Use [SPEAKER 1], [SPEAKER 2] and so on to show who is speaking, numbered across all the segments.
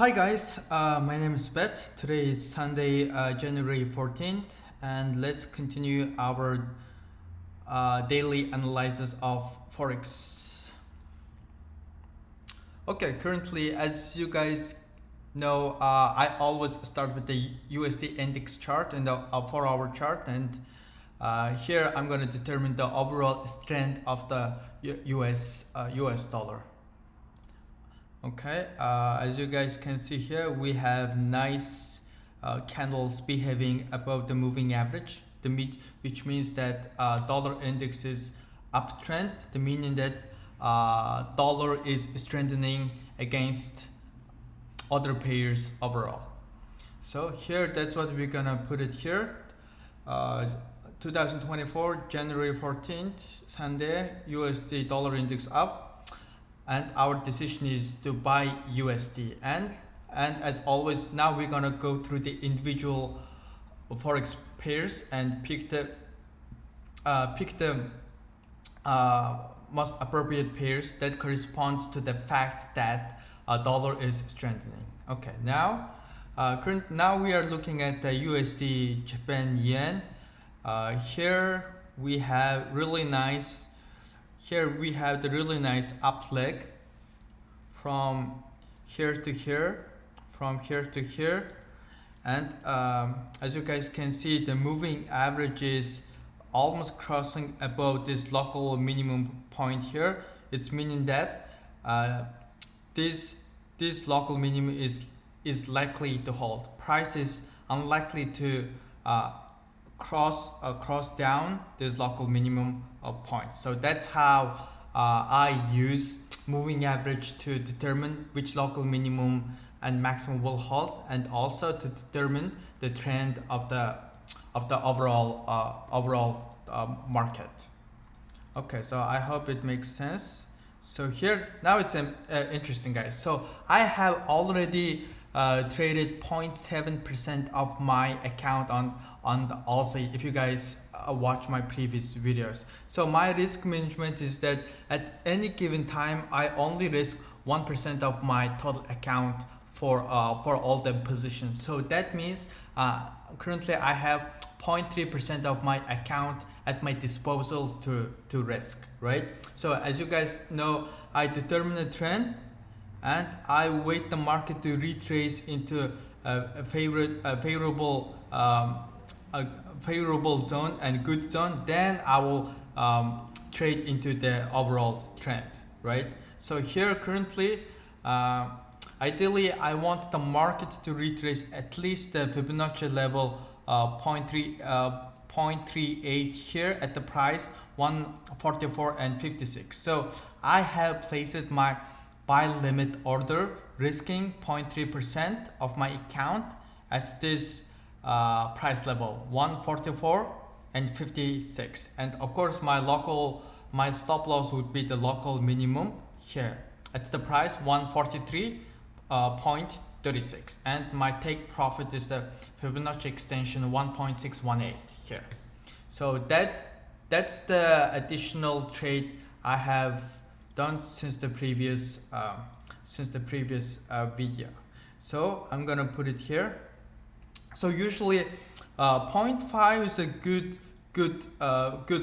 [SPEAKER 1] Hi guys, my name is Bet. Today is Sunday, January 14th, and let's continue our daily analysis of Forex. Okay, currently, as you guys know, I always start with the USD index chart and the 4-hour chart, and here I'm going to determine the overall strength of the US dollar. Okay, as you guys can see here, we have nice candles behaving above the moving average, which means that dollar index is uptrend, the meaning that dollar is strengthening against other pairs overall. So here, that's what we're gonna put it here. 2024 January 14th Sunday, USD dollar index up, and our decision is to buy USD, and as always, now we're gonna go through the individual forex pairs and pick the most appropriate pairs that corresponds to the fact that dollar is strengthening. Okay, now now we are looking at the USD Japan yen. Here we have really nice. Here we have the really nice up leg from here to here, and as you guys can see, the moving average is almost crossing above this local minimum point here. It's meaning that this local minimum is likely to hold. Price is unlikely to cross down this local minimum point. So that's how I use moving average to determine which local minimum and maximum will hold, and also to determine the trend of the overall market. Okay, so I hope it makes sense. So here now it's interesting, guys. So I have already traded 0.7% of my account on the Aussie, if you guys watch my previous videos. So my risk management is that at any given time I only risk 1% of my total account for all the positions. So that means currently I have 0.3% of my account at my disposal to risk, right? So as you guys know, I determine a trend and I wait the market to retrace into a favorable zone and good zone. Then I will trade into the overall trend, right? So here currently, ideally I want the market to retrace at least the Fibonacci level 0.38 here at the price 144 and 56. So I have placed my buy limit order, risking 0.3% of my account at this price level 144 and 56, and of course my stop loss would be the local minimum here at the price 143.36, and my take profit is the Fibonacci extension 1.618 here. So that's the additional trade I have done since the previous video. So I'm gonna put it here. So usually 0.5 is a good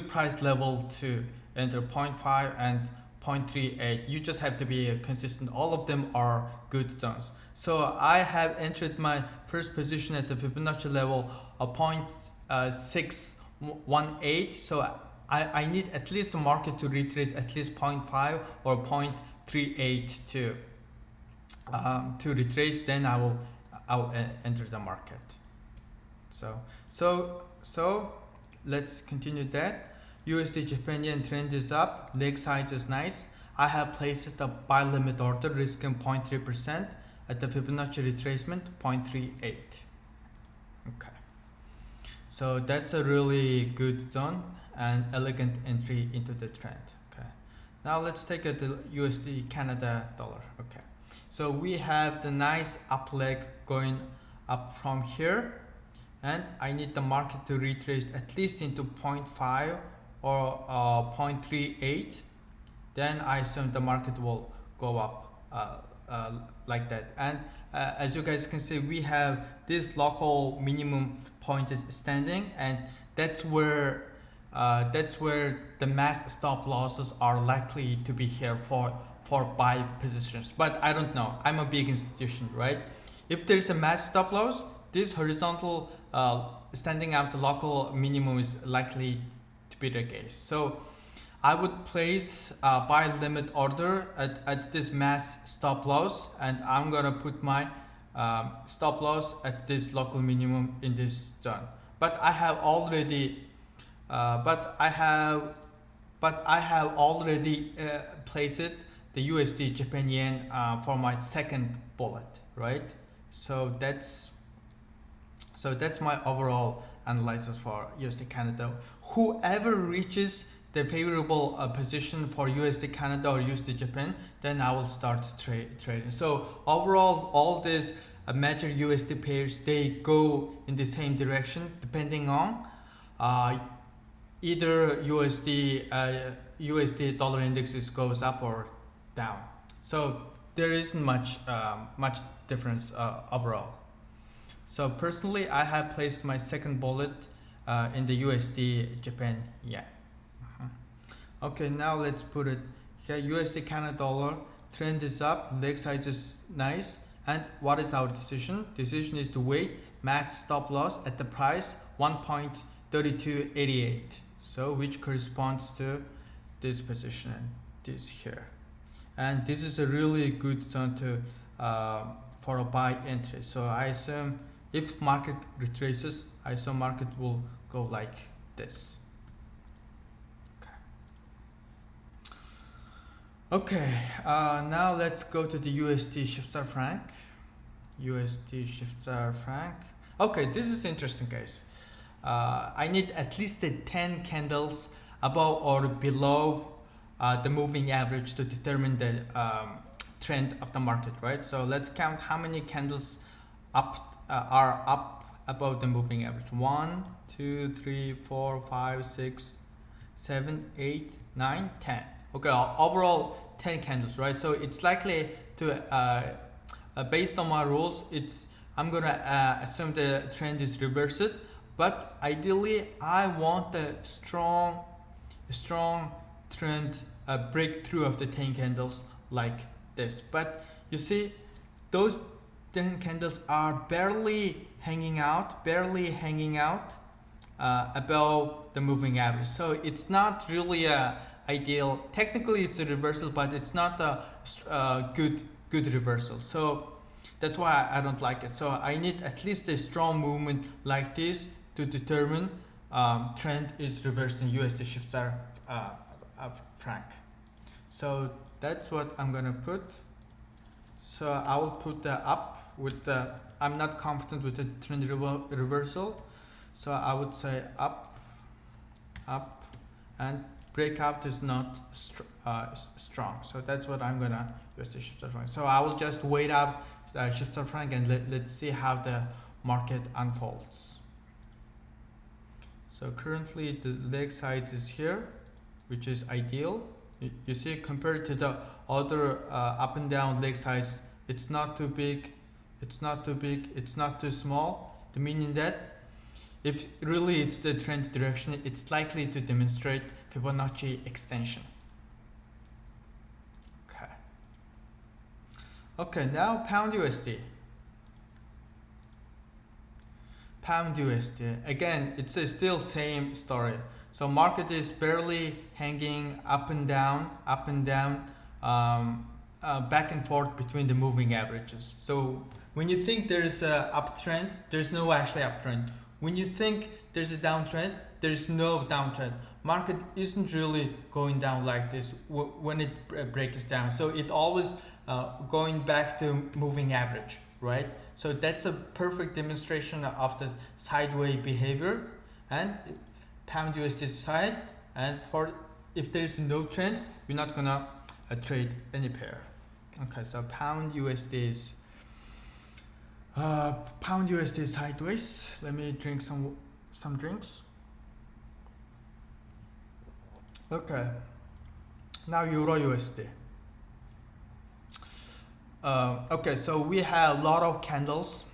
[SPEAKER 1] price level to enter. 0.5 and 0.38, you just have to be consistent. All of them are good zones. So I have entered my first position at the Fibonacci level of 0.618. So I need at least the market to retrace at least 0.5 or 0.38 to retrace. Then I'll enter the market. So let's continue that. USD Japan yen trend is up, leg size is nice. I have placed a buy limit order, risking 0.3% at the Fibonacci retracement 0.38. Okay, so that's a really good zone and elegant entry into the trend. Okay, now let's take a USD Canada dollar. Okay, so we have the nice up leg going up from here, and I need the market to retrace at least into 0.5 or 0.38. Then I assume the market will go up like that. And as you guys can see, we have this local minimum point is standing, and that's where the mass stop losses are likely to be here for buy positions. But I don't know. I'm a big institution, right? If there's a mass stop loss, this horizontal standing out the local minimum is likely to be the case. So I would place a buy limit order at this mass stop loss, and I'm gonna put my stop loss at this local minimum in this zone. But I have already placed it, the USD Japan yen for my second bullet, right? So that's my overall analysis for USD Canada. Whoever reaches the favorable position for USD Canada or USD Japan, then I will start trading. So overall, all these major USD pairs, they go in the same direction depending on either USD dollar indexes goes up or down. So there isn't much difference overall. So personally, I have placed my second bullet in the USD Japan yen. Okay, now let's put it here. USD Canada dollar trend is up, leg size is nice, and what is our decision? Decision is to wait mass stop loss at the price 1.3288. So which corresponds to this position and this here. And this is a really good zone to for a buy entry. So I assume if market retraces, I assume market will go like this. Okay, now let's go to the USD Shifter franc. USD Shifter franc. Okay, this is interesting, guys. I need at least 10 candles above or below the moving average to determine the trend of the market, right? So let's count how many candles are up above the moving average. 1, 2, 3, 4, 5, 6, 7, 8, 9, 10. Okay, overall 10 candles, right? So it's likely to, based on my rules, I'm gonna assume the trend is reversed, but ideally I want a strong trend breakthrough of the 10 candles like this. But you see, those 10 candles are barely hanging out above the moving average. So it's not really ideal. Technically it's a reversal, but it's not a good reversal. So that's why I don't like it. So I need at least a strong movement like this to determine trend is reversed in USD shifter franc. So that's what I'm gonna put. So I will put the up with the, I'm not confident with the trend reversal. So I would say up, and breakout is not strong. So that's what I'm gonna use the shifter franc. So I will just wait up shifter franc and let's see how the market unfolds. So currently the leg size is here, which is ideal. You see, compared to the other up and down leg size, it's not too big, it's not too big, it's not too small. The meaning that if really it's the trend direction, it's likely to demonstrate Fibonacci extension. Okay, now pound USD. Pound USD. Again, it's still same story. So market is barely hanging up and down, back and forth between the moving averages. So when you think there's a uptrend, there's no actually uptrend. When you think there's a downtrend, there's no downtrend. Market isn't really going down like this when it breaks down. So it always going back to moving average, right? So that's a perfect demonstration of the sideways behavior and pound USD side. And for if there is no trend, you're not gonna trade any pair. Okay, so pound USD is sideways. Let me drink some drinks. Okay, now Euro USD. Okay, so we have a lot of candles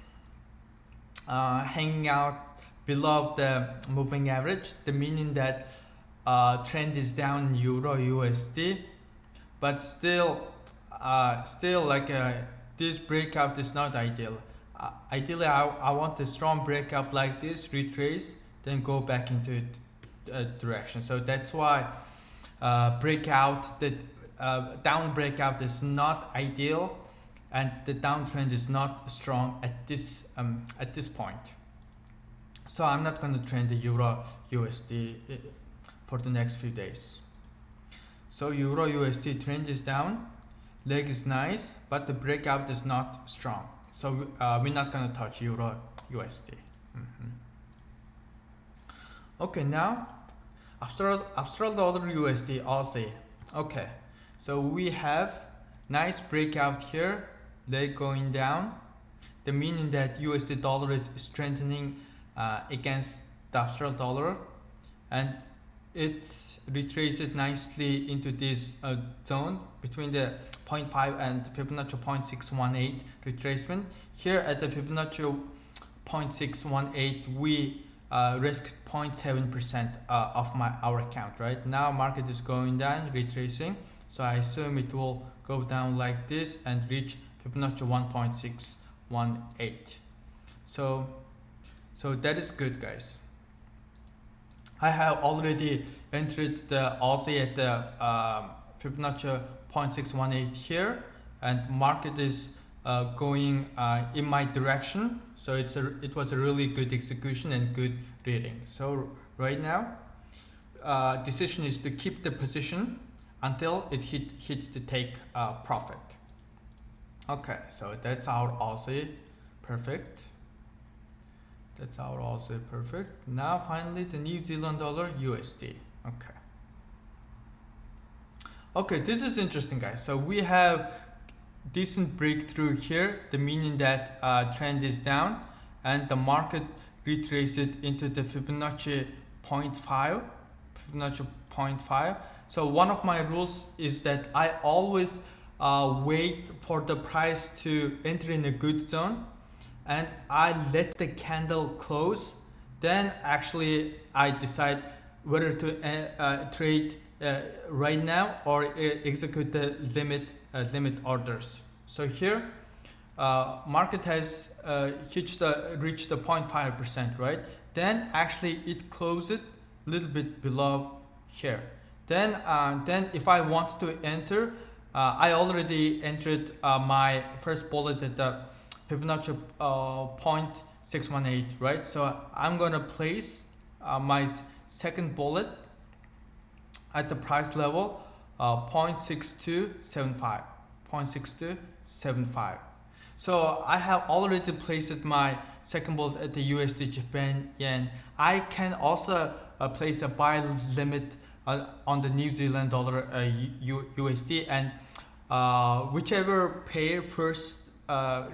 [SPEAKER 1] hanging out below the moving average, the meaning that trend is down in Euro USD, but still like this breakout is not ideal. Ideally, I want a strong breakout like this, retrace, then go back into direction. So that's why breakout, the down breakout is not ideal, and the downtrend is not strong at this point. So I'm not going to trend the Euro USD for the next few days. So Euro USD trend is down, leg is nice, but the breakout is not strong. So we're not going to touch Euro USD. Okay, now Australian dollar USD Aussie. Okay, so we have nice breakout here, leg going down, the meaning that USD dollar is strengthening against the Australian dollar, and it retraces nicely into this zone between the 0.5 and Fibonacci 0.618 retracement. Here at the Fibonacci 0.618, we risked 0.7% of our account. Right now market is going down, retracing, so I assume it will go down like this and reach Fibonacci 1.618. So that is good, guys. I have already entered the Aussie at the Fibonacci 0.618 here, and market is going in my direction. So it was a really good execution and good reading. So right now, decision is to keep the position until it hits the take profit. Okay, so that's our Aussie, perfect. That's our Aussie, perfect. Now finally the New Zealand dollar USD. Okay, this is interesting, guys. So we have decent breakthrough here, the meaning that trend is down, and the market retraced it into the Fibonacci 0.5. So one of my rules is that I always wait for the price to enter in a good zone, and I let the candle close, then actually I decide whether to trade right now or execute the limit orders. So here market has reached the 0.5%, right? Then actually it closed a little bit below here. Then if I want to enter, I already entered my first bullet at the Fibonacci 0.618, right? So I'm gonna place my second bullet at the price level 0.6275. So I have already placed my second bullet at the USD Japan yen. I can also place a buy limit on the New Zealand dollar USD, and whichever pair first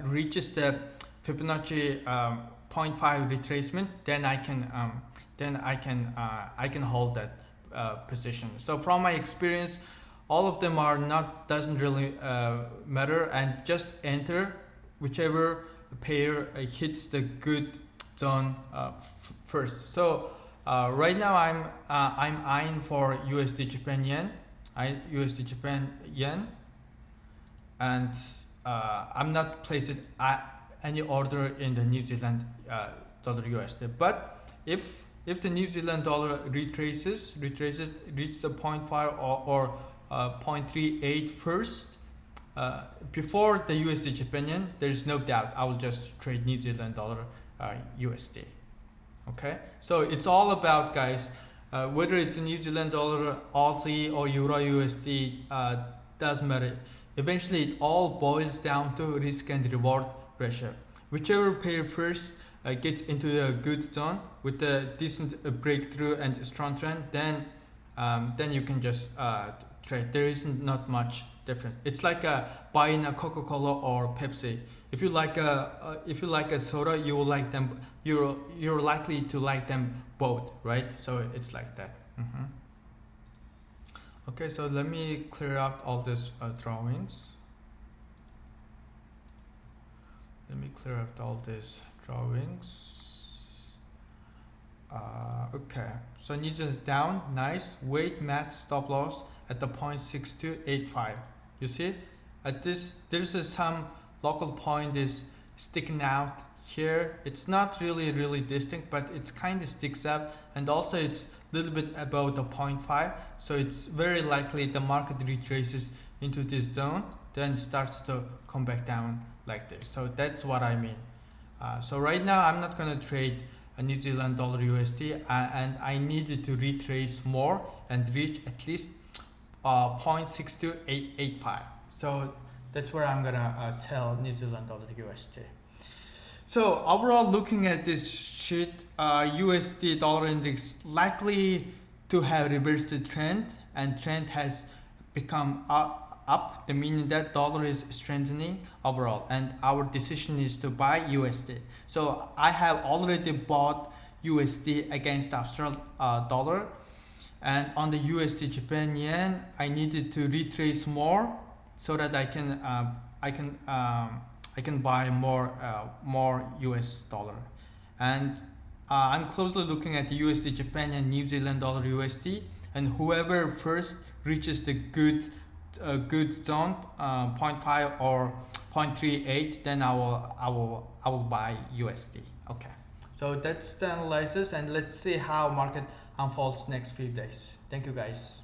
[SPEAKER 1] reaches the Fibonacci 0.5 retracement, then I can hold that position. So from my experience, all of them doesn't really matter, and just enter whichever pair hits the good zone first. So right now I'm eyeing for USD Japan yen, and I'm not placing any order in the New Zealand dollar USD. But if the New Zealand dollar retraces reaches the 0.5 or 0.38 first before the USD Japan yen, there is no doubt I will just trade New Zealand dollar USD. Okay, so it's all about, guys, whether it's a New Zealand dollar, Aussie, or Euro USD, doesn't matter. Eventually it all boils down to risk and reward ratio. Whichever pair first gets into a good zone with a decent breakthrough and strong trend, then you can just trade. There isn't not much difference. It's like buying a Coca-Cola or Pepsi. If you like a soda, you will like them. You're likely to like them both, right? So it's like that. Okay, so let me clear out all these drawings. clear out all these drawings. Okay, so New Zealand down, nice. Wait, match stop loss at the 0.6285. You see, at this there's some local point is sticking out here. It's not really distinct, but it's kind of sticks out, and also it's a little bit above the 0.5. So it's very likely the market retraces into this zone, then starts to come back down like this. So that's what I mean. So right now I'm not gonna trade a New Zealand dollar USD, and I needed to retrace more and reach at least 0.62885. So that's where I'm gonna sell New Zealand dollar USD. So overall, looking at this sheet, USD dollar index likely to have reversed the trend, and trend has become up, the meaning that dollar is strengthening overall, and our decision is to buy USD. So I have already bought USD against Australian dollar, and on the USD Japan yen I needed to retrace more so that I can buy more US dollar. And I'm closely looking at the USD Japan and New Zealand dollar USD, and whoever first reaches the good zone, 0.5 or 0.38, then I will buy USD. Okay, so that's the analysis, and let's see how market unfolds next few days. Thank you guys.